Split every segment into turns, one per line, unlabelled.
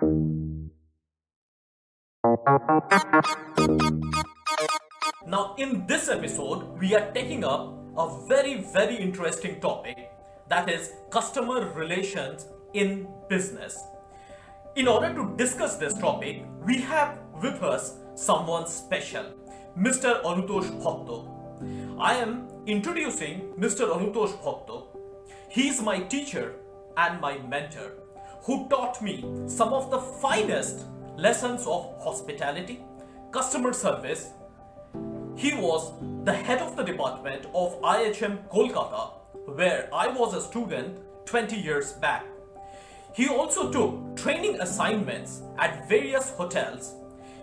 Now, in this episode, we are taking up a very interesting topic, that is customer relations in business. In order to discuss this topic, we have with us someone special, Mr. Anutosh Bhakta. I am introducing Mr. Anutosh Bhakta. He is my teacher and my mentor who taught me some of the finest lessons of hospitality, customer service. He was the head of the department of IHM Kolkata, where I was a student 20 years back. He also took training assignments at various hotels.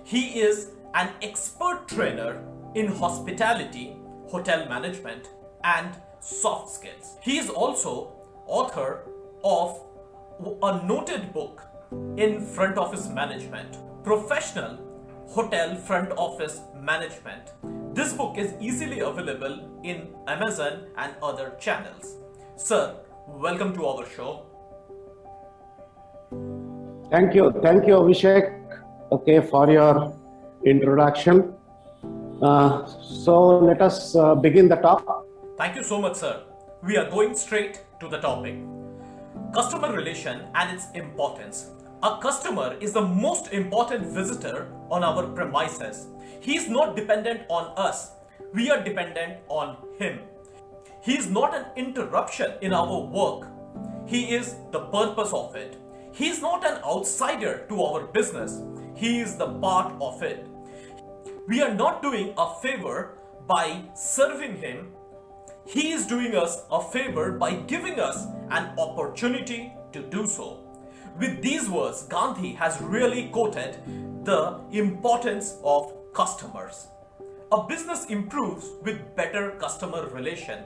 He is an expert trainer in hospitality, hotel management, and soft skills. He is also author of a noted book in front office management, professional hotel front office management. This book is easily available in Amazon and other channels. Sir, welcome to our show.
Thank you, Abhishek. Okay, for your introduction. So let us begin the talk.
Thank you so much, sir. We are going straight to the topic. Customer relation and its importance. A customer is the most important visitor on our premises. He is not dependent on us. We are dependent on him. He is not an interruption in our work. He is the purpose of it. He is not an outsider to our business. He is the part of it. We are not doing a favor by serving him. He is doing us a favor by giving us an opportunity to do so. With these words, Gandhi has really quoted the importance of customers. A business improves with better customer relation.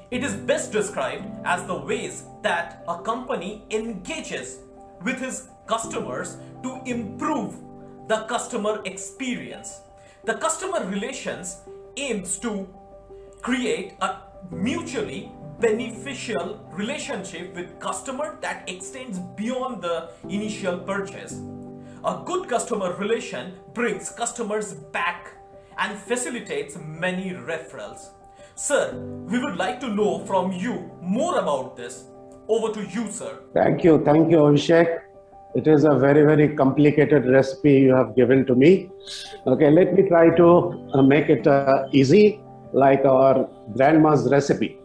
It is best described as the ways that a company engages with his customers to improve the customer experience. The customer relations aims to create a mutually beneficial relationship with customer that extends beyond the initial purchase. A good customer relation brings customers back and facilitates many referrals. Sir, we would like to know from you more about this. Over to you, sir.
Thank you, Abhishek. It is a very complicated recipe you have given to me. Okay, let me try to make it easy, like our grandma's recipe.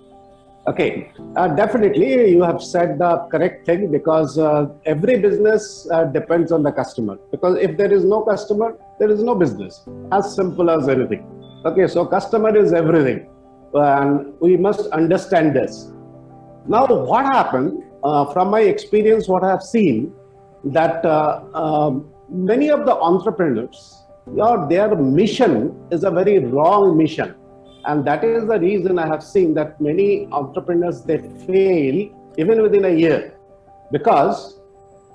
Okay, definitely you have said the correct thing, because every business depends on the customer. Because if there is no customer, there is no business. As simple as anything. Okay, so customer is everything, and we must understand this. Now, what happened from my experience, what I have seen, that many of the entrepreneurs, their mission is a very wrong mission. And that is the reason I have seen that many entrepreneurs, they fail even within a year. Because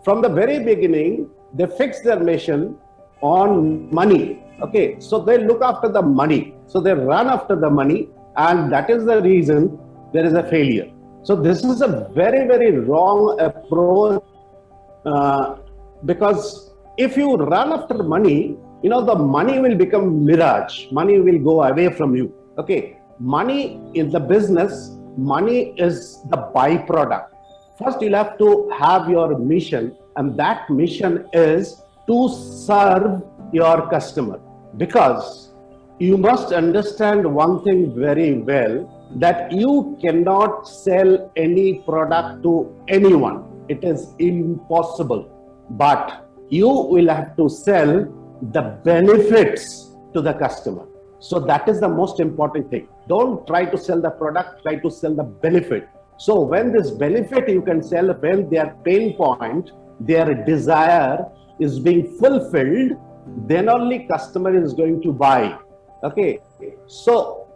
from the very beginning, they fix their mission on money. Okay, so they look after the money. So they run after the money, and that is the reason there is a failure. So this is a very wrong approach, because if you run after money, the money will become mirage. Money will go away from you. Okay, money in the business, money is the byproduct. First, you'll have to have your mission, and that mission is to serve your customer. Because you must understand one thing very well, that you cannot sell any product to anyone. It is impossible. But you will have to sell the benefits to the customer. So that is the most important thing. Don't try to sell the product, try to sell the benefit. So when this benefit you can sell, when their pain point, their desire is being fulfilled, then only customer is going to buy. Okay. So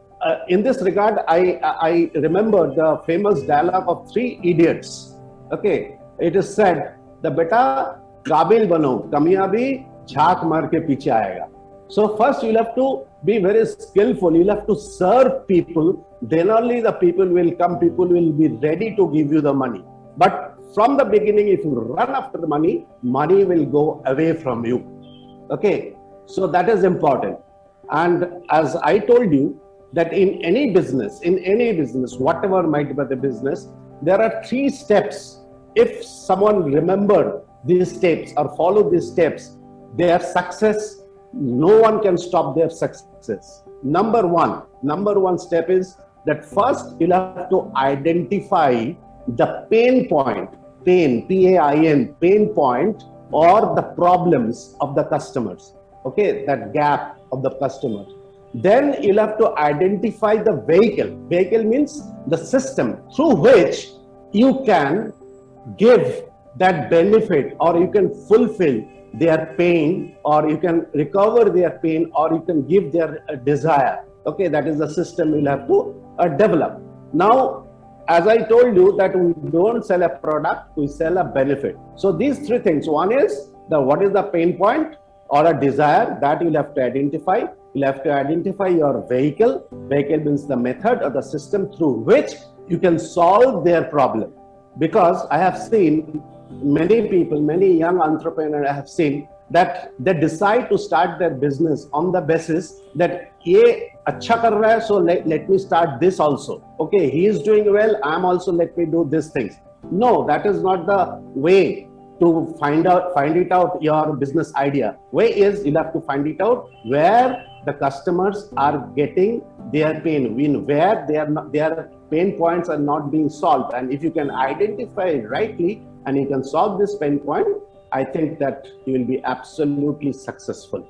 in this regard, I remember the famous dialogue of Three Idiots. Okay. It is said, the beta काबिल बनो, कामयाबी झाक मार के पीछे आएगा. So first you'll have to be very skillful. You'll have to serve people. Then only the people will come. People will be ready to give you the money. But from the beginning, if you run after the money, money will go away from you. Okay, so that is important. And as I told you, that in any business, whatever might be the business, there are 3 steps. If someone remember these steps or follow these steps, their success, no one can stop their success. Number one step is that first you'll have to identify the pain point, P-A-I-N, pain point, or the problems of the customers. Okay, that gap of the customers. Then you'll have to identify the vehicle. Vehicle means the system through which you can give that benefit, or you can fulfill their pain, or you can recover their pain, or you can give their desire. Okay, that is the system you'll have to develop. Now, as I told you that we don't sell a product, we sell a benefit. So these 3 things. One is what is the pain point or a desire, that you'll have to identify. You'll have to identify your vehicle. Vehicle means the method or the system through which you can solve their problem. Because I have seen many people, many young entrepreneurs I have seen that they decide to start their business on the basis that ye acha kar raha hai, so let me start this also. Okay, he is doing well, I'm also, let me do these things. No, that is not the way to find it out your business idea. Way is you'll have to find it out where the customers are getting their pain, where their pain points are not being solved. And if you can identify it rightly and you can solve this pain point, I think that you will be absolutely successful.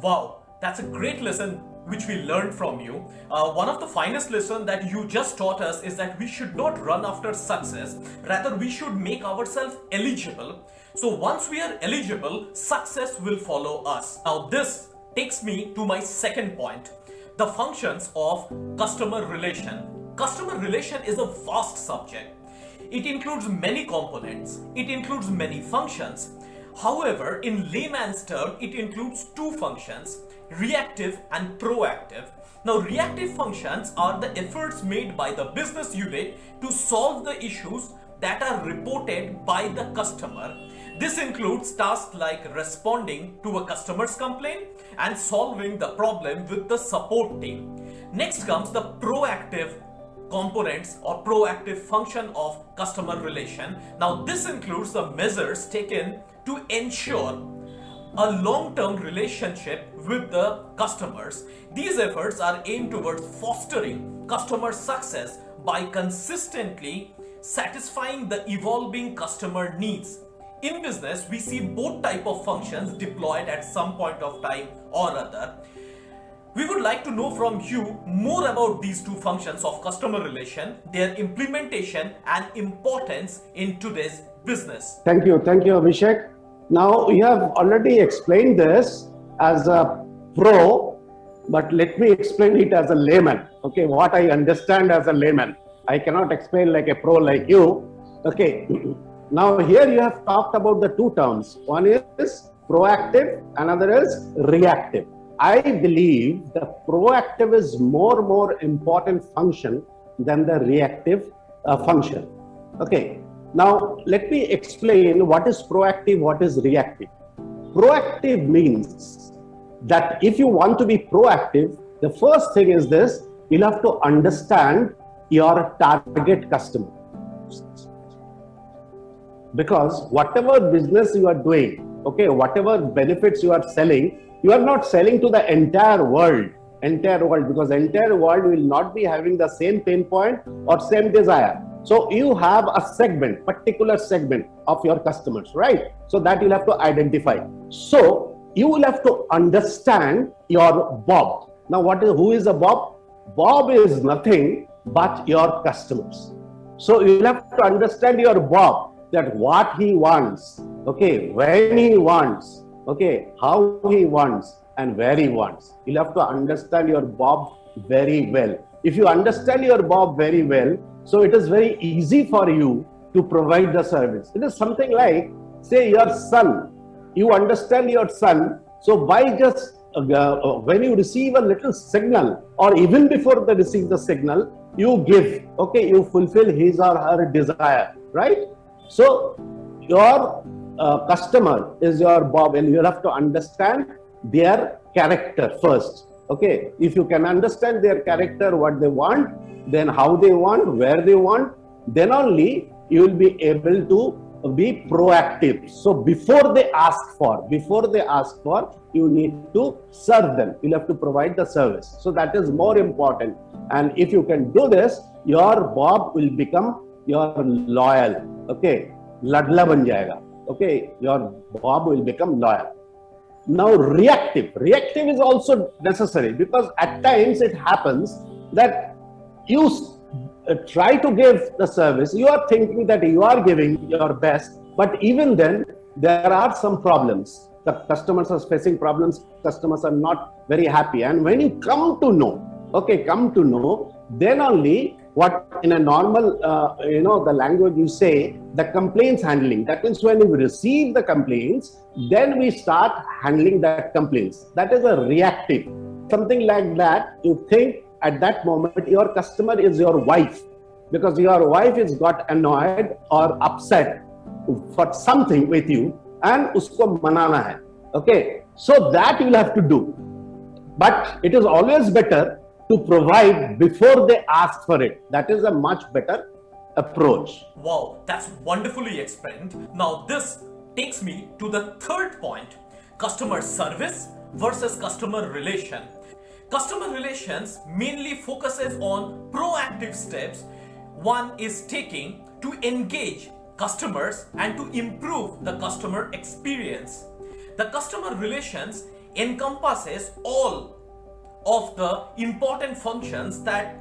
Wow, that's a great lesson which we learned from you. One of the finest lessons that you just taught us is that we should not run after success. Rather, we should make ourselves eligible. So once we are eligible, success will follow us. Now this takes me to my second point, the functions of customer relation. Customer relation is a vast subject. It includes many components. It includes many functions. However, in layman's term, it includes 2 functions, reactive and proactive. Now, reactive functions are the efforts made by the business unit to solve the issues that are reported by the customer. This includes tasks like responding to a customer's complaint and solving the problem with the support team. Next comes the proactive components or proactive function of customer relation. Now, this includes the measures taken to ensure a long-term relationship with the customers. These efforts are aimed towards fostering customer success by consistently satisfying the evolving customer needs. In business, we see both type of functions deployed at some point of time or other. We would like to know from you more about these 2 functions of customer relation, their implementation and importance in today's business.
Thank you, Abhishek. Now, you have already explained this as a pro, but let me explain it as a layman. Okay, what I understand as a layman. I cannot explain like a pro like you. Okay, now here you have talked about the 2 terms. One is proactive, another is reactive. I believe the proactive is more important function than the reactive function. Okay. Now, let me explain what is proactive, what is reactive. Proactive means that if you want to be proactive, the first thing is this, you'll have to understand your target customer. Because whatever business you are doing, okay, whatever benefits you are selling, you are not selling to the entire world, because the entire world will not be having the same pain point or same desire. So you have a segment, particular segment of your customers, right? So that you'll have to identify. So you will have to understand your Bob. Now, who is a Bob? Bob is nothing but your customers. So you'll have to understand your Bob, that what he wants, okay, when he wants, okay, how he wants and where he wants. You'll have to understand your Bob very well. If you understand your Bob very well, so it is very easy for you to provide the service. It is something like, say, your son. You understand your son. So by just when you receive a little signal, or even before they receive the signal, you give, okay, you fulfill his or her desire, right? So your customer is your Bob, and you have to understand their character first. Okay, if you can understand their character, what they want, then how they want, where they want, then only you will be able to be proactive. So before they ask for, you need to serve them. You'll have to provide the service. So that is more important. And if you can do this, your Bob will become your loyal. Okay, ladla ban jayega. Okay, your Bob will become loyal. Now reactive is also necessary, because at times it happens that you try to give the service, you are thinking that you are giving your best, but even then there are some problems. The customers are facing problems, customers are not very happy, and when you come to know, then only what in a normal the language you say, the complaints handling. That means when you receive the complaints, then we start handling that complaints. That is a reactive. Something like that, you think at that moment your customer is your wife, because your wife is got annoyed or upset for something with you, and usko manana hai. Okay, so that you'll have to do. But it is always better to provide before they ask for it. That is a much better approach.
Wow, that's wonderfully explained. Now this takes me to the third point: customer service versus customer relation. Customer relations mainly focuses on proactive steps one is taking to engage customers and to improve the customer experience. The customer relations encompasses all of the important functions that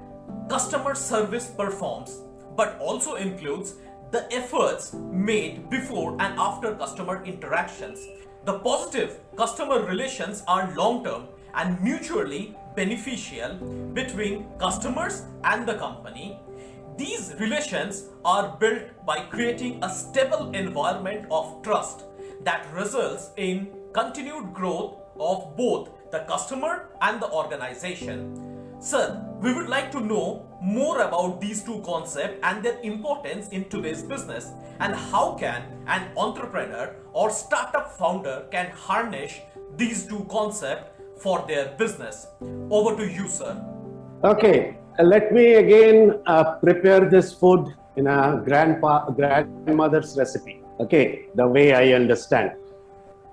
customer service performs, but also includes the efforts made before and after customer interactions. The positive customer relations are long-term and mutually beneficial between customers and the company. These relations are built by creating a stable environment of trust that results in continued growth of both the customer and the organization. Sir, we would like to know more about these two concepts and their importance in today's business, and how can an entrepreneur or startup founder can harness these two concepts for their business. Over to you, sir.
Okay, let me again prepare this food in a grandmother's recipe. Okay, the way I understand.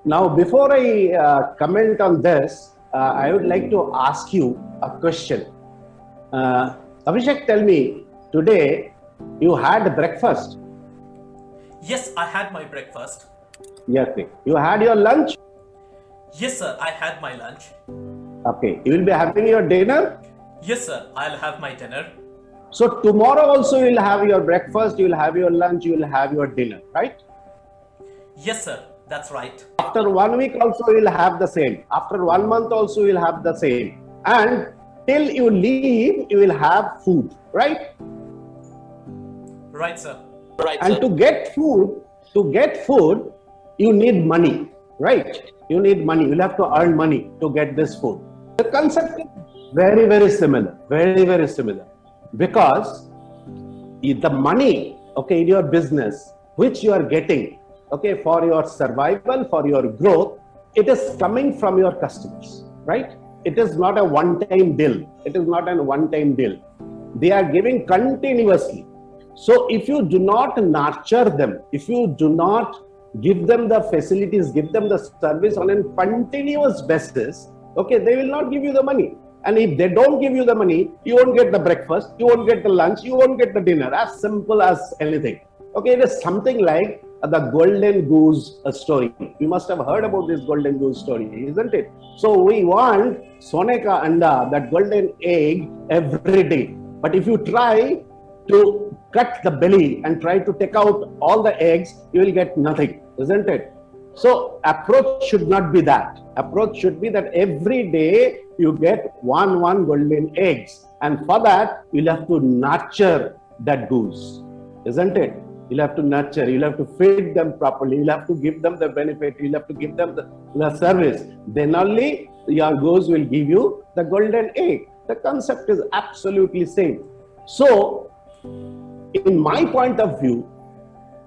Now, before I comment on this, I would like to ask you a question. Abhishek, tell me, today you had breakfast?
Yes, I had my breakfast.
Yes. You had your lunch?
Yes, sir, I had my lunch.
Okay. You will be having your dinner?
Yes, sir, I'll have my dinner.
So tomorrow also you will have your breakfast, you will have your lunch, you will have your dinner, right?
Yes, sir, that's right.
After 1 week also you will have the same. After 1 month also you will have the same. And till you leave, you will have food, right?
Right, sir.
And to get food, you need money, right? You need money. You'll have to earn money to get this food. The concept is very, very similar. Very, very similar. Because the money, okay, in your business, which you are getting, okay, for your survival, for your growth, it is coming from your customers, right? It is not a one-time deal. It is not a one-time deal. They are giving continuously. So if you do not nurture them, if you do not give them the facilities, give them the service on a continuous basis, okay, they will not give you the money. And if they don't give you the money, you won't get the breakfast, you won't get the lunch, you won't get the dinner. As simple as anything. Okay, it is something like the golden goose story. You must have heard about this golden goose story, isn't it? So we want sone ka anda, that golden egg, every day. But if you try to cut the belly and try to take out all the eggs, you will get nothing, isn't it? So approach should not be that. Approach should be that every day you get one golden eggs, and for that you'll have to nurture that goose, isn't it? you'll have to nurture, you'll have to feed them properly, you'll have to give them the benefit, you'll have to give them the service. Then only your goals will give you the golden egg. The concept is absolutely same. So, in my point of view,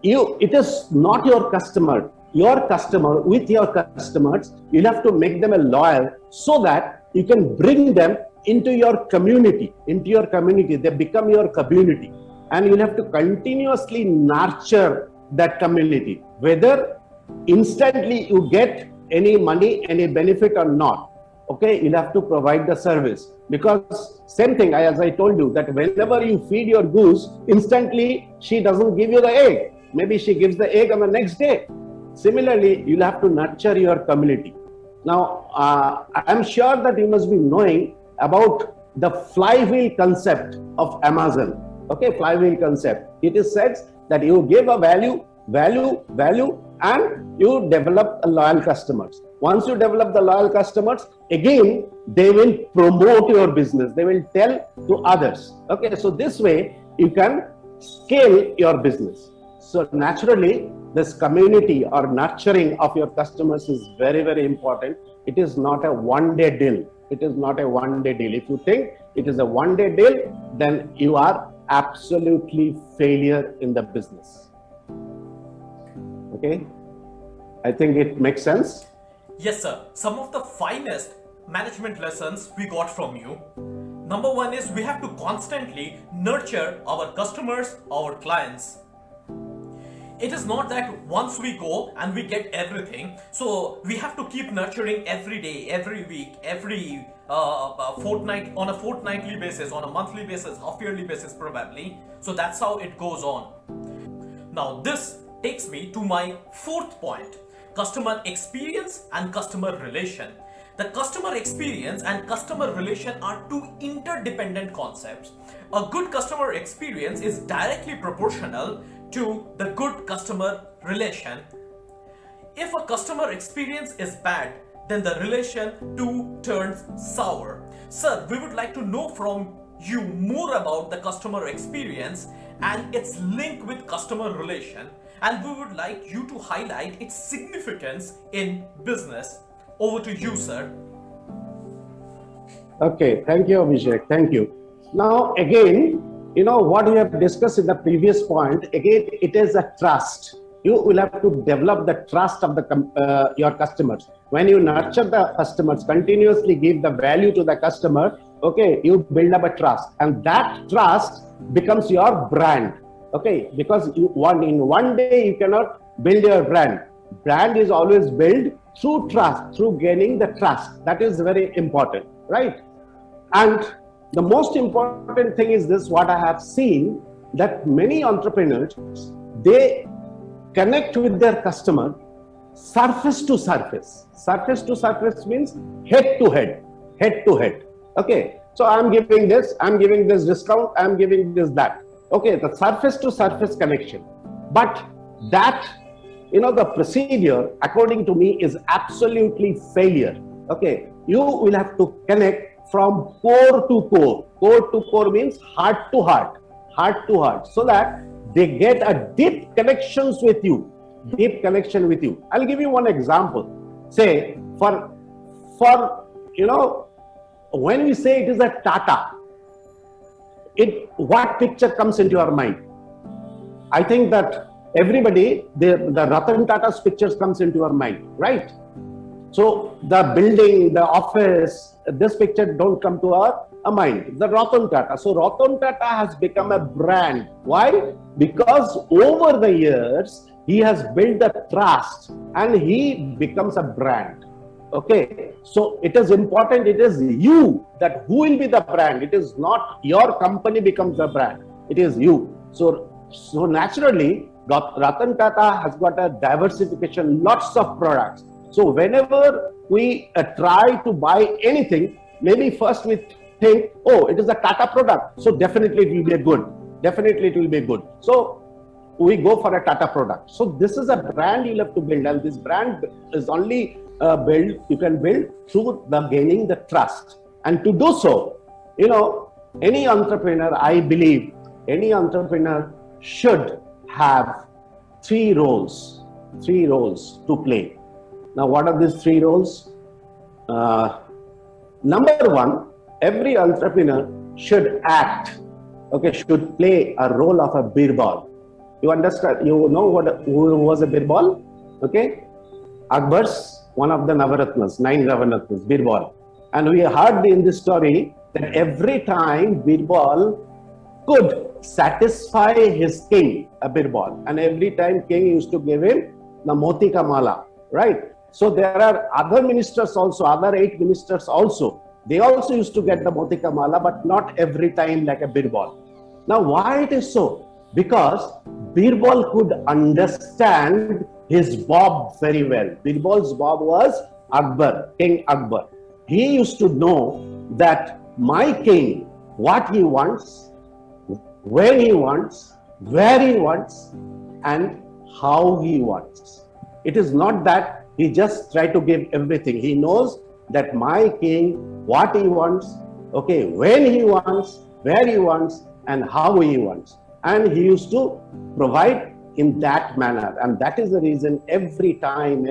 it is not your customer. Your customer, with your customers, you'll have to make them a loyal so that you can bring them into your community. They become your community. And you'll have to continuously nurture that community, whether instantly you get any money, any benefit or not. Okay, you'll have to provide the service, because same thing as I told you, that whenever you feed your goose, instantly she doesn't give you the egg. Maybe she gives the egg on the next day. Similarly, you'll have to nurture your community. Now, I'm sure that you must be knowing about the flywheel concept of Amazon. Okay, flywheel concept. It is said that you give a value, and you develop a loyal customers. Once you develop the loyal customers, again, they will promote your business. They will tell to others. Okay, so this way you can scale your business. So naturally, this community or nurturing of your customers is very, very important. It is not a one-day deal. It is not a one-day deal. If you think it is a one-day deal, then you are absolutely failure in the business. Okay, I think it makes sense.
Yes, sir. Some of the finest management lessons we got from you. Number one is we have to constantly nurture our customers, our clients. It is not that once we go and we get everything, so we have to keep nurturing every day, every week, every fortnight, on a fortnightly basis, on a monthly basis, half-yearly basis probably. So that's how it goes on. Now this takes me to my fourth point: customer experience and customer relation. The customer experience and customer relation are two interdependent concepts. A good customer experience is directly proportional to the good customer relation. If a customer experience is bad, then the relation too turns sour. Sir, we would like to know from you more about the customer experience and its link with customer relation, and we would like you to highlight its significance in business. Over to you, sir.
Okay, thank you, Abhishek. Thank you. Now, again, you know what we have discussed in the previous point. Again, it is a trust. You will have to develop the trust of your customers. When you nurture the customers, continuously give the value to the customer, okay, you build up a trust, and that trust becomes your brand. Okay, because in one day you cannot build your brand. Brand is always built through trust, through gaining the trust. That is very important, right? And the most important thing is this: what I have seen, that many entrepreneurs, they connect with their customer surface to surface. Surface to surface means head to head, head to head. Okay, so I'm giving this discount, I'm giving this, that. Okay, the surface to surface connection. But that, the procedure, according to me, is absolutely failure. Okay, you will have to connect from core to core. Core to core means heart to heart, so that they get a deep connections with you, I'll give you one example. Say, for when we say it is a Tata, what picture comes into your mind? I think that everybody, the Ratan Tata's pictures comes into your mind, right? So the building, the office, this picture don't come to our mind. The Ratan Tata. So Ratan Tata has become a brand. Why? Because over the years, he has built the trust and he becomes a brand. Okay, so it is important, it is you that who will be the brand. It is not your company becomes the brand, it is you. So naturally, Ratan Tata has got a diversification, lots of products. So whenever we try to buy anything, maybe first we think, oh, it is a Tata product, so definitely it will be good. So we go for a Tata product. So this is a brand you have to build, and this brand is only you can build through the gaining the trust. And to do so, any entrepreneur, I believe, any entrepreneur should have three roles to play. Now, what are these three roles? Number one, every entrepreneur should should play a role of a birbal. You understand? You know who was a birbal? Okay, Akbar's one of the Navaratnas, 9 Navaratnas, birbal. And we heard in this story that every time birbal could satisfy his king, a birbal, and every time king used to give him the motika mala, right? So there are other ministers also, other 8 ministers also. They also used to get the motika mala, but not every time like a birbal. Now, why it is so? Because birbal could understand his Bob very well. Birbal's Bob was Akbar, King Akbar. He used to know that my king, what he wants, when he wants, where he wants, and how he wants. It is not that he just try to give everything. He knows that my king, what he wants, okay, when he wants, where he wants, and how he wants. And he used to provide in that manner. And that is the reason every time,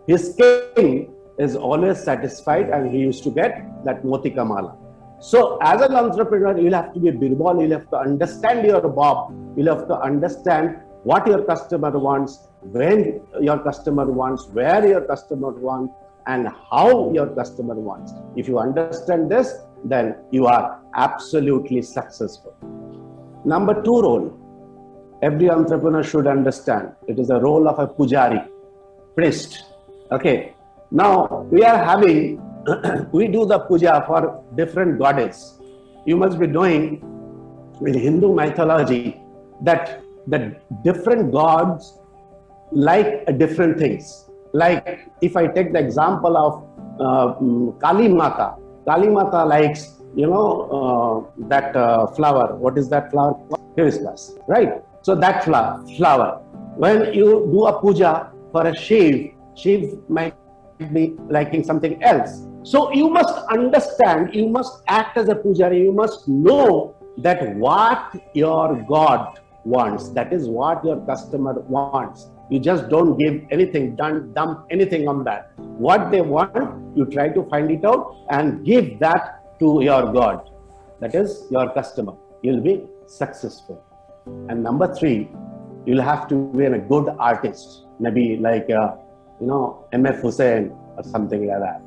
his king is always satisfied and he used to get that motika mala. So as an entrepreneur, you'll have to be a birbal, you'll have to understand your Bob, you'll have to understand what your customer wants, when your customer wants, where your customer wants, and how your customer wants. If you understand this, then you are absolutely successful. Number 2 role, every entrepreneur should understand. It is the role of a pujari, priest. Okay. Now we are having, we do the puja for different goddess. You must be knowing in Hindu mythology that the different gods like different things. Like if I take the example of Kali Mata. Kali Mata likes, that flower. What is that flower? Hibiscus, right? So that flower. When you do a puja for a Shiv might be liking something else. So you must understand, you must act as a pujari, you must know that what your God wants, that is what your customer wants. You just don't give anything, don't dump anything on that. What they want, you try to find it out and give that to your God, that is your customer. You'll be successful. And number 3, you'll have to be a good artist, maybe like M.F. Hussain or something like that.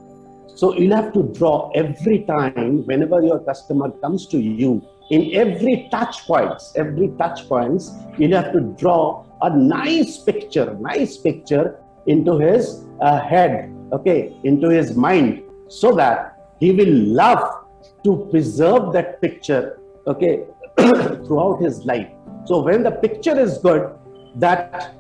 So you'll have to draw every time whenever your customer comes to you, in every touch points, you'll have to draw a nice picture into his head, okay, into his mind, so that he will love to preserve that picture, okay, throughout his life. So when the picture is good, that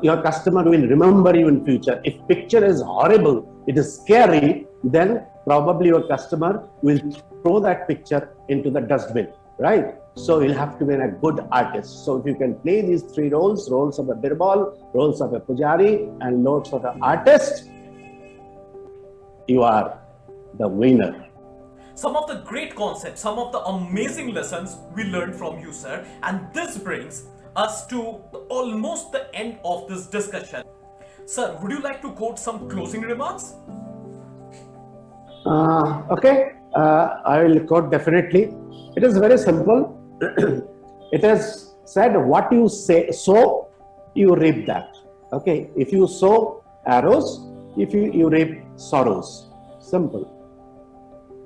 your customer will remember you in future. If picture is horrible, it is scary, then probably your customer will throw that picture into the dustbin, right? So you'll have to be a good artist. So if you can play these 3 roles of a birbal, roles of a pujari, and roles of an artist, you are the winner.
Some of the great concepts, some of the amazing lessons we learned from you, sir. And this brings us to almost the end of this discussion. Sir, would you like to quote some closing remarks?
Okay, I will quote definitely. It is very simple. It is said, what you sow, you reap that. Okay, if you sow arrows, if you reap sorrows. Simple.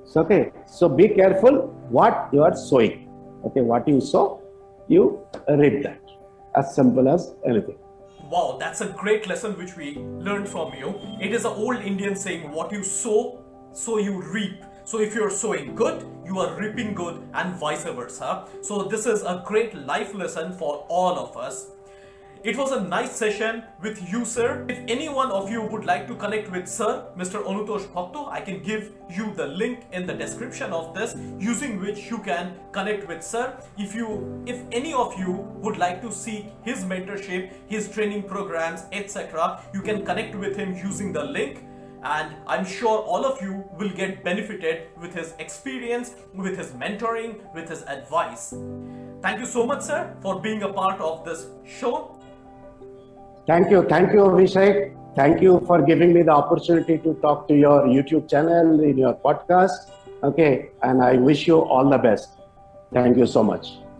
So, okay, so be careful what you are sowing. Okay, what you sow, you reap that. As simple as anything.
Wow, that's a great lesson which we learned from you. It is an old Indian saying, what you sow, so you reap. So if you're sowing good, you are reaping good, and vice versa. So this is a great life lesson for all of us. It was a nice session with you, sir. If any one of you would like to connect with sir, Mr. Anutosh Bhakta, I can give you the link in the description of this, using which you can connect with sir. If any of you would like to seek his mentorship, his training programs, etc., you can connect with him using the link. And I'm sure all of you will get benefited with his experience, with his mentoring, with his advice. Thank you so much, sir, for being a part of this show.
Thank you, Abhishek. Thank you for giving me the opportunity to talk to your YouTube channel, in your podcast. Okay, and I wish you all the best. Thank you so much.